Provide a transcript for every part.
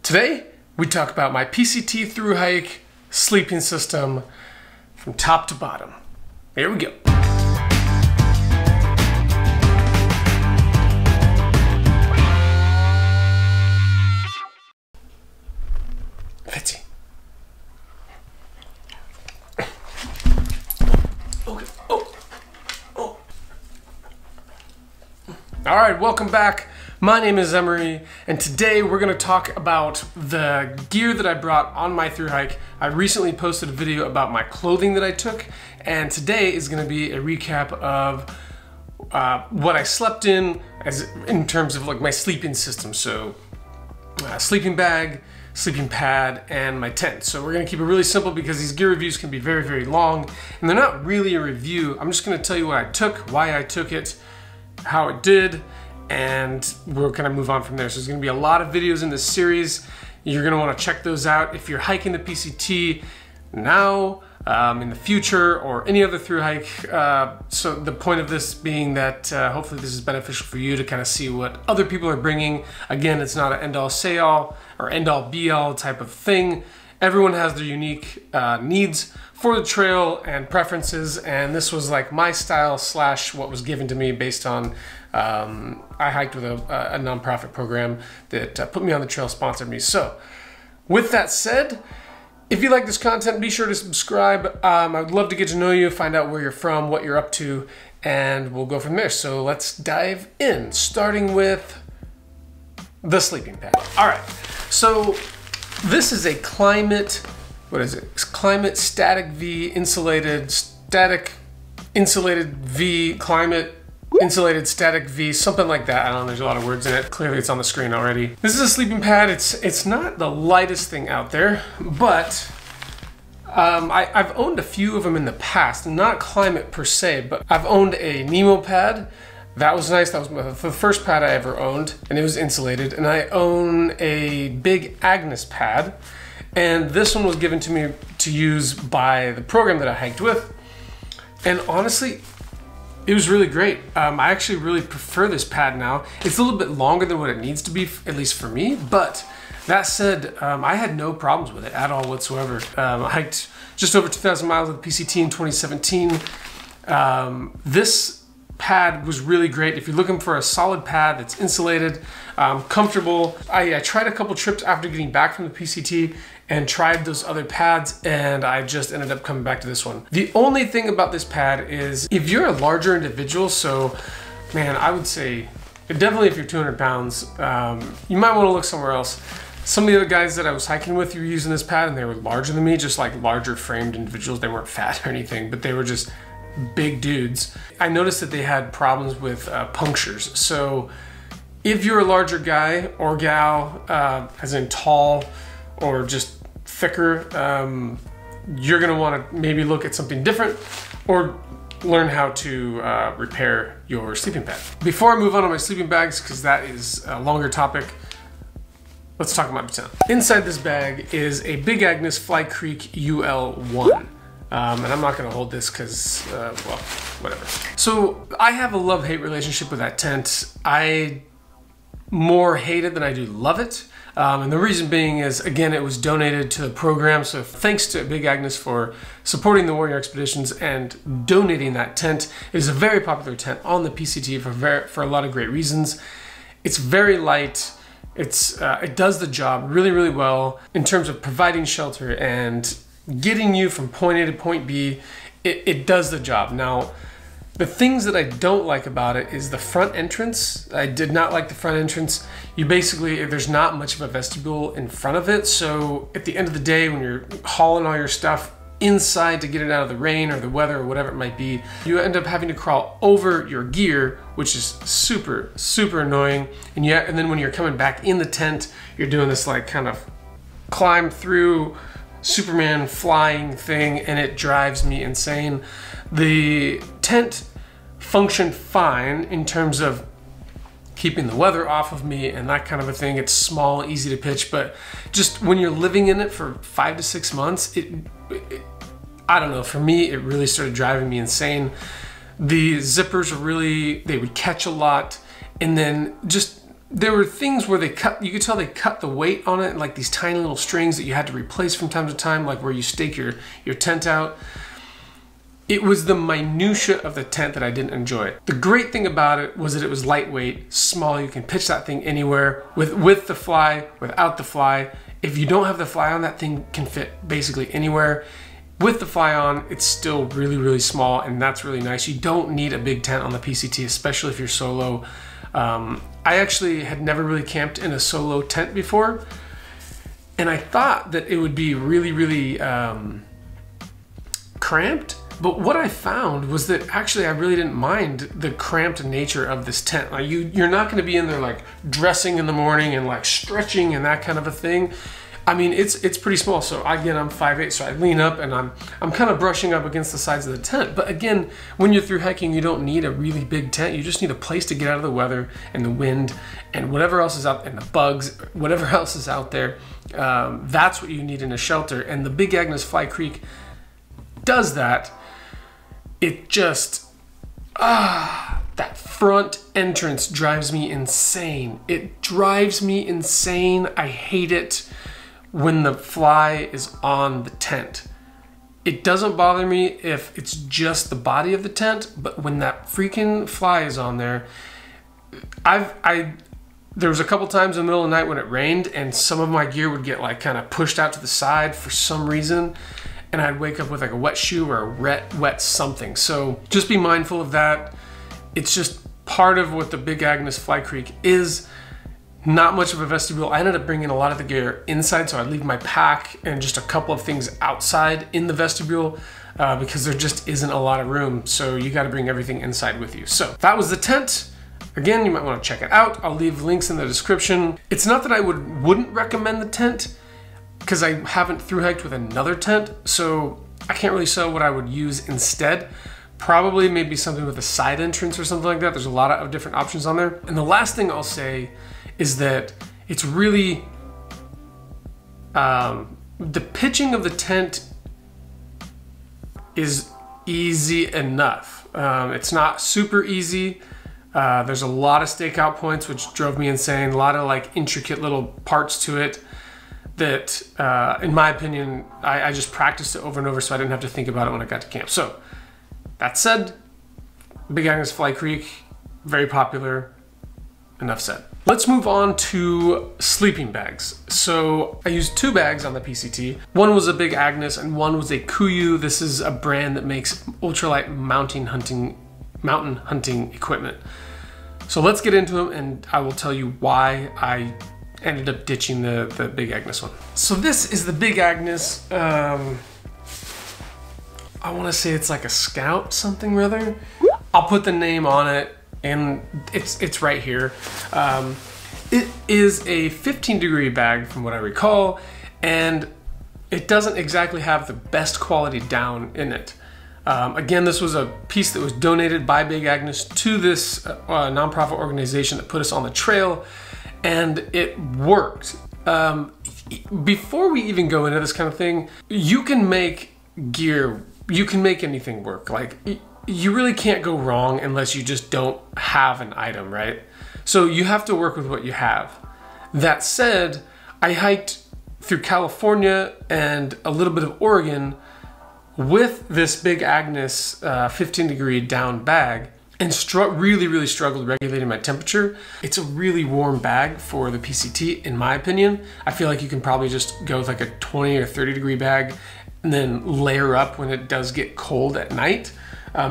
Today, we talk about my PCT Thru-Hike sleeping system from top to bottom. Here we go. Fitzy. Okay. Oh. All right, welcome back. My name is Emory, and today we're going to talk about the gear that I brought on my thru-hike. I recently posted a video about my clothing that I took, and today is going to be a recap of what I slept in terms of like my sleeping system. So sleeping bag, sleeping pad, and my tent. So we're going to keep it really simple because these gear reviews can be very, very long, and they're not really a review. I'm just going to tell you what I took, why I took it, how it did, and we'll kind of move on from there. So there's going to be a lot of videos in this series. You're going to want to check those out if you're hiking the PCT now, in the future, or any other thru-hike. So the point of this being that hopefully this is beneficial for you to kind of see what other people are bringing. Again, it's not an end-all say-all or end-all be-all type of thing. Everyone has their unique needs for the trail and preferences, and this was like my style slash what was given to me based on I hiked with a nonprofit program that put me on the trail, sponsored me. So with that said, if you like this content, be sure to subscribe. I would love to get to know you, find out where you're from, what you're up to, and we'll go from there. So let's dive in, starting with the sleeping pad. All right, so this is a Klymit, what is it? It's Klymit Static V Insulated, Static Insulated V, Klymit Insulated Static V, something like that. I don't know, there's a lot of words in it. Clearly it's on the screen already. This is a sleeping pad. It's not the lightest thing out there, but I've owned a few of them in the past, not Klymit per se, but I've owned a Nemo pad. That was nice. That was the first pad I ever owned, and it was insulated. And I own a Big Agnes pad, and this one was given to me to use by the program that I hiked with. And honestly, it was really great. I actually really prefer this pad now. It's a little bit longer than what it needs to be, at least for me. But that said, I had no problems with it at all whatsoever. I hiked just over 2,000 miles with PCT in 2017. This pad was really great. If you're looking for a solid pad that's insulated, comfortable. I tried a couple trips after getting back from the PCT and tried those other pads, and I just ended up coming back to this one. The only thing about this pad is if you're a larger individual, so man, I would say definitely if you're 200 pounds, you might want to look somewhere else. Some of the other guys that I was hiking with were using this pad, and they were larger than me, just like larger framed individuals. They weren't fat or anything, but they were just big dudes. I noticed that they had problems with punctures. So if you're a larger guy or gal, as in tall or just thicker, you're gonna wanna maybe look at something different or learn how to repair your sleeping pad. Before I move on to my sleeping bags, because that is a longer topic, let's talk about my tent. Inside this bag is a Big Agnes Fly Creek UL1. And I'm not gonna hold this because, well, whatever. So I have a love-hate relationship with that tent. I more hate it than I do love it. And the reason being is, again, it was donated to the program. So thanks to Big Agnes for supporting the Warrior Expeditions and donating that tent. It is a very popular tent on the PCT for a lot of great reasons. It's very light. It does the job really, really well in terms of providing shelter and getting you from point A to point B. It does the job. Now, the things that I don't like about it is the front entrance. I did not like the front entrance. There's not much of a vestibule in front of it. So at the end of the day, when you're hauling all your stuff inside to get it out of the rain or the weather or whatever it might be, you end up having to crawl over your gear, which is super, super annoying. And then when you're coming back in the tent, you're doing this like kind of climb through Superman flying thing, and it drives me insane. The tent functioned fine in terms of keeping the weather off of me and that kind of a thing. It's small, easy to pitch, but just when you're living in it for 5 to 6 months, I don't know, for me, it really started driving me insane. The zippers were they would catch a lot, and then just there were things where you could tell they cut the weight on it, like these tiny little strings that you had to replace from time to time, like where you stake your tent out. It was the minutia of the tent that I didn't enjoy. The great thing about it was that it was lightweight, small. You can pitch that thing anywhere with the fly, without the fly. If you don't have the fly on, that thing can fit basically anywhere. With the fly on, it's still really, really small, and that's really nice. You don't need a big tent on the PCT, especially if you're solo. I actually had never really camped in a solo tent before, and I thought that it would be really, really cramped. But what I found was that actually I really didn't mind the cramped nature of this tent. Like you're not going to be in there like dressing in the morning and like stretching and that kind of a thing. I mean, it's pretty small. So again, I'm 5'8", so I lean up and I'm kind of brushing up against the sides of the tent. But again, when you're through hiking, you don't need a really big tent. You just need a place to get out of the weather and the wind and whatever else is out, and the bugs, whatever else is out there. That's what you need in a shelter. And the Big Agnes Fly Creek does that. It just, that front entrance drives me insane. It drives me insane. I hate it when the fly is on the tent. It doesn't bother me if it's just the body of the tent, but when that freaking fly is on there, there was a couple times in the middle of the night when it rained and some of my gear would get like kind of pushed out to the side for some reason. And I'd wake up with like a wet shoe or a wet something. So just be mindful of that. It's just part of what the Big Agnes Fly Creek is. Not much of a vestibule. I ended up bringing a lot of the gear inside, so I'd leave my pack and just a couple of things outside in the vestibule because there just isn't a lot of room. So you got to bring everything inside with you. So that was the tent. Again, you might want to check it out. I'll leave links in the description. It's not that I wouldn't recommend the tent, because I haven't thru-hiked with another tent, so I can't really say what I would use instead. Probably maybe something with a side entrance or something like that. There's a lot of different options on there. And the last thing I'll say is that it's really, the pitching of the tent is easy enough. It's not super easy. There's a lot of stakeout points, which drove me insane. A lot of like intricate little parts to it that, in my opinion, I just practiced it over and over so I didn't have to think about it when I got to camp. So, that said, Big Agnes Fly Creek, very popular, enough said. Let's move on to sleeping bags. So, I used 2 bags on the PCT. One was a Big Agnes and one was a Kuiu. This is a brand that makes ultralight mountain hunting equipment. So let's get into them and I will tell you why I ended up ditching the Big Agnes one. So this is the Big Agnes, I want to say it's like a Scout something rather. I'll put the name on it and it's right here. It is a 15-degree bag from what I recall, and it doesn't exactly have the best quality down in it. Again, this was a piece that was donated by Big Agnes to this nonprofit organization that put us on the trail, and it worked. Before we even go into this kind of thing, you can make gear, you can make anything work. Like, you really can't go wrong unless you just don't have an item, right? So you have to work with what you have. That said, I hiked through California and a little bit of Oregon with this Big Agnes 15-degree down bag, and really struggled regulating my temperature. It's a really warm bag for the PCT, in my opinion. I feel like you can probably just go with like a 20 or 30-degree bag and then layer up when it does get cold at night.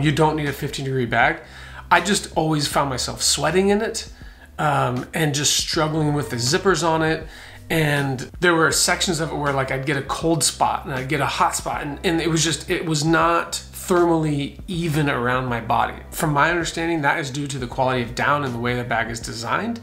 You don't need a 15-degree bag. I just always found myself sweating in it and just struggling with the zippers on it. And there were sections of it where like I'd get a cold spot and I'd get a hot spot, and it was not thermally even around my body. From my understanding, that is due to the quality of down and the way the bag is designed.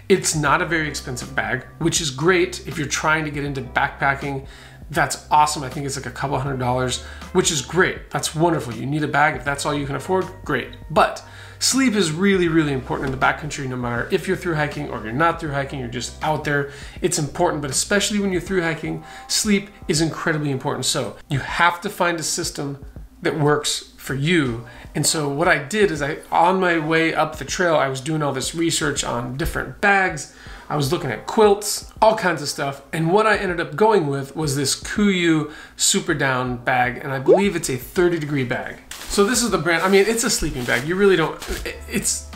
It's not a very expensive bag, which is great if you're trying to get into backpacking. That's awesome. I think it's like a couple $100, which is great. That's wonderful. You need a bag. If that's all you can afford, great. But sleep is really important in the backcountry, no matter if you're through hiking or if you're not through hiking, you're just out there. It's important, but especially when you're through hiking, sleep is incredibly important. So you have to find a system that works for you. And so what I did is on my way up the trail, I was doing all this research on different bags. I was looking at quilts, all kinds of stuff. And what I ended up going with was this Kuiu Super Down bag. And I believe it's a 30-degree bag. So this is the brand. I mean, it's a sleeping bag. You really don't,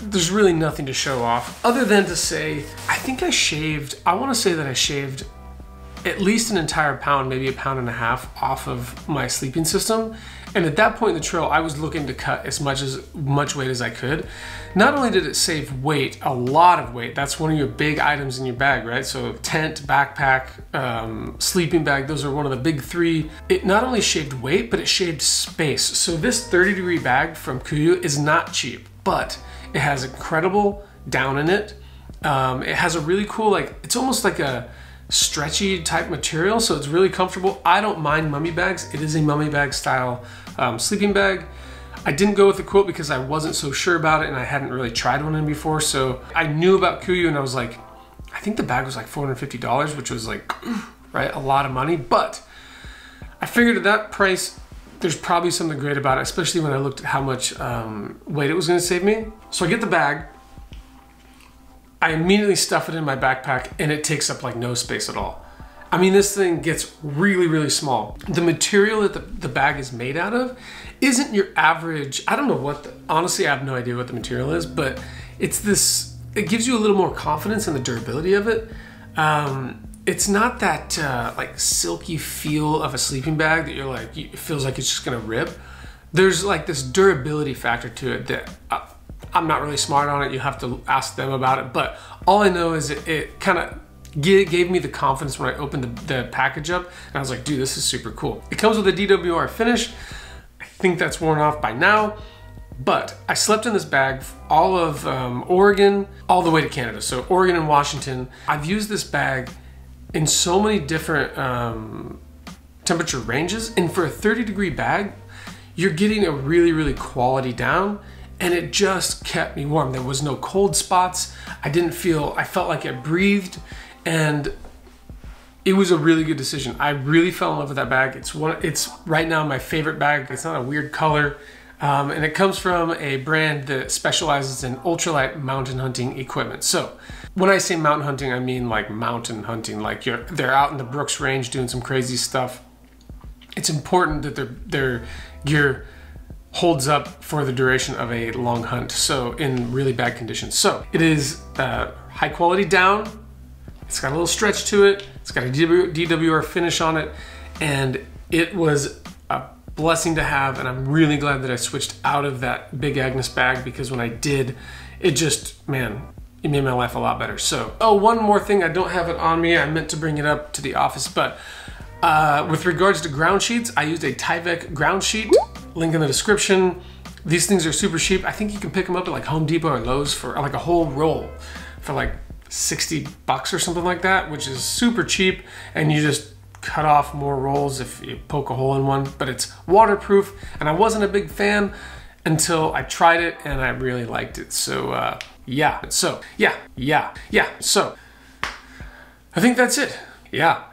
there's really nothing to show off other than to say, I think I want to say that I shaved at least an entire pound, maybe a pound and a half off of my sleeping system. And at that point in the trail, I was looking to cut as much weight as I could. Not only did it save weight, a lot of weight, that's one of your big items in your bag, right? So tent, backpack, sleeping bag, those are one of the big three. It not only shaved weight, but it shaved space. So this 30-degree bag from Kuiu is not cheap, but it has incredible down in it. It has a really cool, it's almost like a stretchy type material, so it's really comfortable. I don't mind mummy bags. It is a mummy bag style sleeping bag. I didn't go with the quilt because I wasn't so sure about it and I hadn't really tried one in before. So I knew about Kuiu and I was like, I think the bag was like $450, which was like, right, a lot of money. But I figured at that price, there's probably something great about it, especially when I looked at how much weight it was gonna save me. So I get the bag, I immediately stuff it in my backpack and it takes up like no space at all. I mean, this thing gets really, really small. The material that the bag is made out of isn't your average, I don't know what, honestly, I have no idea what the material is, but it's this, it gives you a little more confidence in the durability of it. It's not that like silky feel of a sleeping bag that you're like, it feels like it's just gonna rip. There's like this durability factor to it that I'm not really smart on it. You have to ask them about it, but all I know is it kind of gave me the confidence when I opened the package up and I was like, dude, this is super cool. It comes with a DWR finish. I think that's worn off by now, but I slept in this bag all of Oregon, all the way to Canada. So Oregon and Washington. I've used this bag in so many different temperature ranges, and for a 30-degree bag, you're getting a really, really quality down, and it just kept me warm. There was no cold spots. I felt like it breathed, and it was a really good decision. I really fell in love with that bag. It's right now my favorite bag. It's not a weird color, and it comes from a brand that specializes in ultralight mountain hunting equipment. So when I say mountain hunting, I mean like mountain hunting, like they're out in the Brooks Range doing some crazy stuff. It's important that their gear holds up for the duration of a long hunt, so in really bad conditions. So it is high quality down, it's got a little stretch to it, it's got a DWR finish on it, and it was a blessing to have, and I'm really glad that I switched out of that Big Agnes bag, because when I did, it just, man, it made my life a lot better. So, oh, one more thing, I don't have it on me, I meant to bring it up to the office, but with regards to ground sheets, I used a Tyvek ground sheet, link in the description. These things are super cheap. I think you can pick them up at like Home Depot or Lowe's for like a whole roll for like 60 bucks or something like that, which is super cheap. And you just cut off more rolls if you poke a hole in one, but it's waterproof. And I wasn't a big fan until I tried it and I really liked it. So yeah, so I think that's it. Yeah.